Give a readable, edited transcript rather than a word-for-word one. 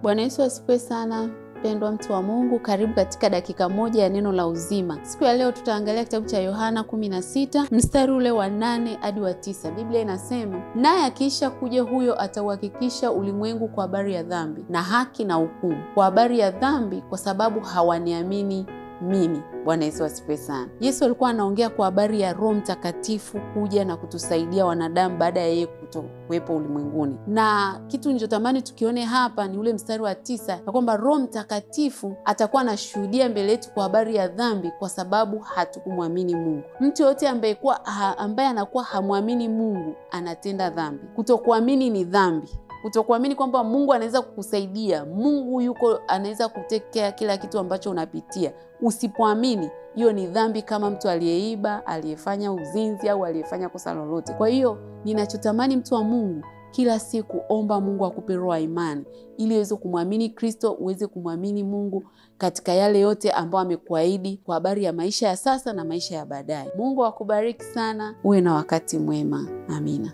Bwana Yesu asifiwe sana. Mpendwa mtu wa Mungu, karibu katika dakika moja ya neno la uzima. Siku ya leo tutaangalia kitabu cha Yohana 16 mstari ule wa 8 hadi wa 9. Biblia inasema, naye akiisha kuja huyo atauhakikisha ulimwengu kwa habari ya dhambi na haki na hukumu. Kwa habari ya dhambi kwa sababu hawaniamini mimi. Bwana Yesu asifiwe sana. Yesu alikuwa anaongea kwa habari ya Roho Mtakatifu kuja na kutusaidia wanadamu baada ya yeye kuwepo ulimwenguni. Na kitu nilichotamani tukione hapa ni ule mstari wa 9, ya kwamba Roho Mtakatifu atakuwa anashuhudia mbele yetu kwa habari ya dhambi kwa sababu hatukumwamini Mungu. Mtu yote ambaye anakuwa hamwamini Mungu anatenda dhambi. Kutokuamini ni dhambi. Kutokuamini kwamba Mungu anaweza kukusaidia, Mungu yuko anaweza kutekea kila kitu ambacho unapitia. Usipoamini, hiyo ni dhambi, kama mtu aliyeiba, aliyefanya uzinzi au aliyefanya kosa lolote. Kwa hiyo ninachotamani mtu wa Mungu, kila siku omba Mungu akupe roho ya imani ili uweze kumwamini Kristo, uweze kumwamini Mungu katika yale yote ambayo amekuahidi kwa habari ya maisha ya sasa na maisha ya baadaye. Mungu akubariki sana. Uwe na wakati mwema. Amina.